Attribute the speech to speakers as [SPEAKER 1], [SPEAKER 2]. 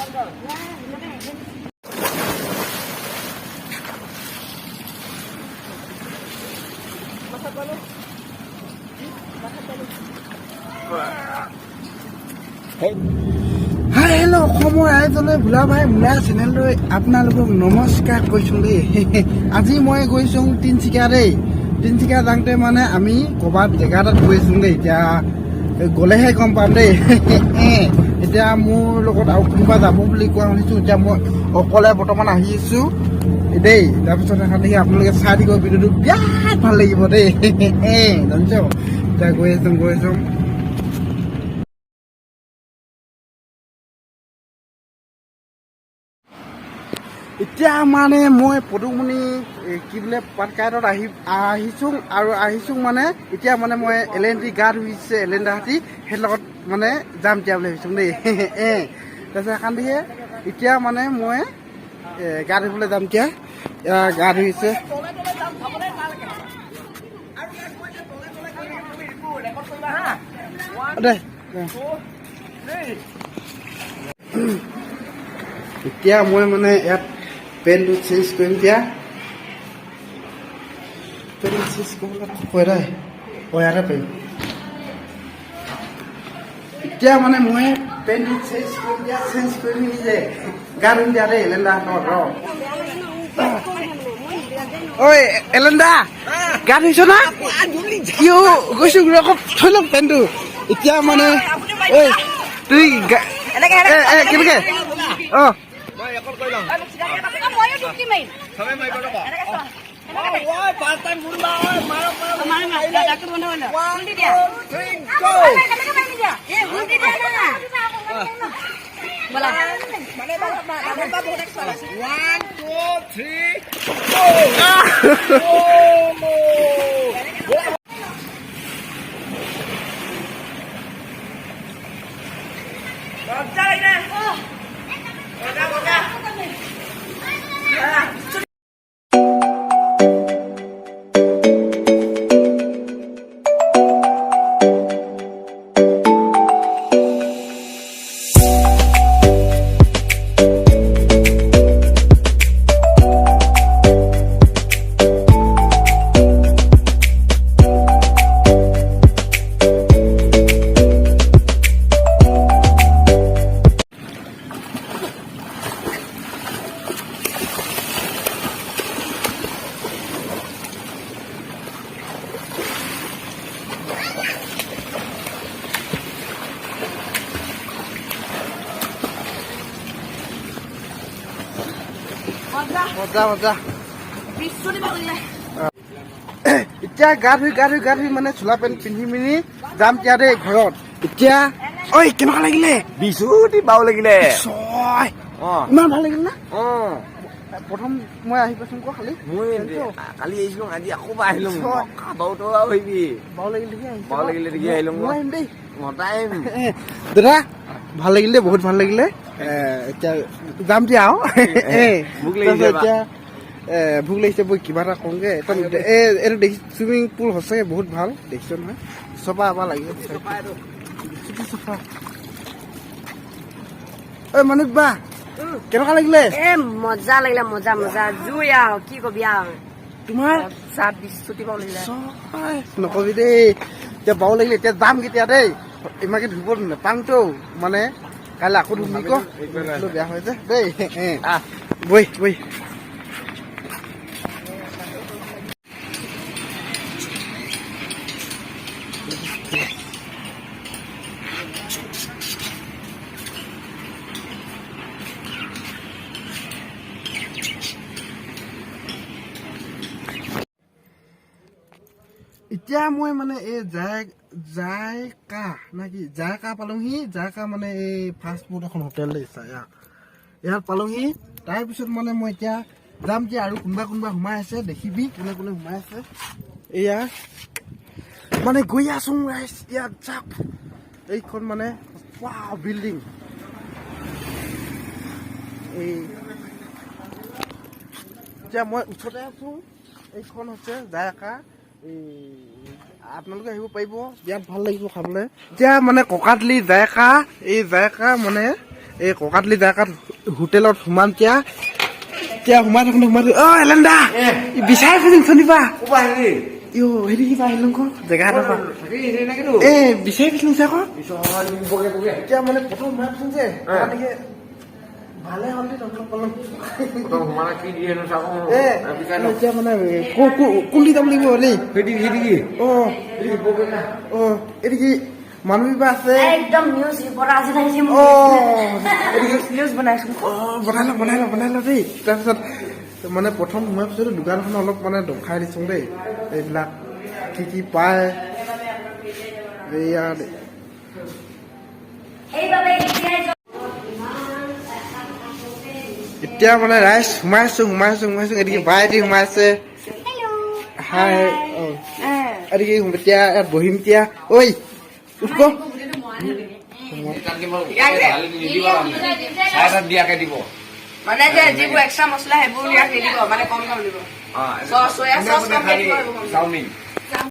[SPEAKER 1] Hi hello' অসমৰ ৰাইজলৈ ভোলা ভাই মোলা চেনেললৈ আপোনালোকক নমস্কাৰ কৈছোঁ দেই। আজি মই গৈছোঁ তিনিচুকীয়া দেই। তিনিচুকীয়া যাওঁতে মানে আমি ক'ৰবাত জেগা এটাত গৈছোঁ দেই। এতিয়া গ'লেহে গম পাম দেই। এতিয়া মোৰ লগত আৰু কোনোবা যাব বুলি কোৱা শুনিছোঁ। এতিয়া মই অকলে বৰ্তমান আহি আছোঁ দেই। তাৰপিছত সেইকাৰণে আপোনালোকে চাই দিব ভিডিঅ'টো, বিৰাট ভাল লাগিব দেই। জানিছ এতিয়া গৈ আছোঁ। এতিয়া মানে মই পদুমণি কি বোলে পাটকাইটত আহিছোঁ মানে এতিয়া মানে মই এলেণ্ডি গা ধুইছে এলেণ্ডাহাতি সেই লগত মানে যাম এতিয়া বুলি ভাবিছোঁ দেই। তাৰপিছত সেইকাৰণে এতিয়া মানে মই গা ধুবলৈ যাম এতিয়া। গা ধুইছে দে। এতিয়া মই মানে ইয়াত পেণ্টটো চেঞ্জ কৰিম। এতিয়া পেণ্ট চেঞ্জ কৰিবলৈ কয়দাই ইয়াতে পাৰিম। এতিয়া মানে মই পেণ্টটো চেঞ্জ কৰি নিজে গা ধুম দিয়া দেই। এলেণ্ডা হাতত ঐ এলেণ্ডা গা ধুইছ না? কিয় গৈছো থৈ লওক পেণ্টটো। এতিয়া মানে ঐ তুই কেনেকে মজা এতিয়া গা ধুই মানে চোলা পেণ্ট পিন্ধি পিনি যাম এতিয়া দেই ঘৰত। এতিয়া ঐ কেনেকুৱা লাগিলে?
[SPEAKER 2] বিচুতি বাও লাগিলে।
[SPEAKER 1] ইমান ভাল লাগিল না? প্ৰথম মই আহি পাইছোঁ আকৌ খালি
[SPEAKER 2] মই কালি আহিছিলোঁ, আজি আকৌ আহিলোঁ। বাও লাগিলে দেখি আহিলোঁ
[SPEAKER 1] দেই।
[SPEAKER 2] দাদা
[SPEAKER 1] ভাল লাগিলে, বহুত ভাল লাগিলে। এতিয়া যাম দিয়া আৰু এতিয়া ভোক লাগিছে। মই কিবা এটা কওঁগে। এইটো দেখি চুইমিং পুল সঁচাকৈ বহুত ভাল দেখিছ নহয়। চফা এবাৰ লাগিব চফা। ঐ মনিক বা কেনেকুৱা লাগিলে?
[SPEAKER 3] মজা লাগিলে, মজা জুই আৰু কি কবি আৰু
[SPEAKER 1] তোমাৰ
[SPEAKER 3] বিস্তুতি পাব লাগিলে।
[SPEAKER 1] নকবি দেই। এতিয়া বাও লাগিলে। এতিয়া যাম কেতিয়া দেই? ইমানকে ধুব নাপামতো, মানে কাইলৈ আকৌ ধুম নেকি বেয়া হৈ যায় দেই। বৈ এতিয়া মই মানে এই জায়কা নাকি জায়কা পালোহি। জায়কা মানে এই ফাষ্ট ফুড এখন হোটেল দিছা ইয়াত পালোহি। তাৰপিছত মানে মই এতিয়া যাম যে আৰু কোনোবা সোমাই আছে দেখিবি কোনে সোমাই আছে। এয়া মানে গৈ আছোঁ ৰাইজ। ইয়াত যাক এইখন মানে বিল্ডিং এই এতিয়া মই ওচৰতে আছোঁ। এইখন হৈছে জায়কা। আপোনালোকে আহিব পাৰিব, বিৰাট ভাল লাগিব খাবলৈ। এতিয়া মানে ককাতলি জায়কা, এই জায়কা মানে এই ককাতলি জেগাত হোটেলত সোমাম এতিয়া সোমাই থাকোঁতে অ এলেণ্ডা বিচাৰি ফুৰিম চনিবা
[SPEAKER 2] ক'বা হেৰি
[SPEAKER 1] ইও হেৰি কিবা আহিলোঁ আকৌ জেগা এটা পৰা এ বিচাৰি ফুৰিম যে আকৌ এতিয়া মানে প্ৰথম সোমাই ফুৰিম যে গতিকে ভালে হ'ল দেই তহঁতক ক'লো
[SPEAKER 2] মানে কি দিয়ে নো চাওঁ
[SPEAKER 1] এ এতিয়া মানে কোনটি যাব লাগিব দেই অ অ এইটো কি মানুহ কিবা আছে
[SPEAKER 3] একদম নিউজ ৰিপৰ্টাৰ আজি আহিছে
[SPEAKER 1] অ
[SPEAKER 3] নিউজ বনাইছো
[SPEAKER 1] বনাই ল দেই তাৰপিছত মানে প্ৰথম সোমাই পিছতো দোকানখন অলপ মানে দেখাই দিছোঁ দেই এইবিলাক কি পায় এইয়া এতিয়া মানে ৰাইজ সোমাইছো এদিকে বাইটি সোমাইছে হাই এদিকে এতিয়া ইয়াত বহিম এতিয়া ঐ উঠ
[SPEAKER 2] দিয়াকে দিব
[SPEAKER 3] মানে যে যিবোৰ এক্সট্ৰা মছলা সেইবোৰ দিব মানে কম দিব
[SPEAKER 2] চাওমিন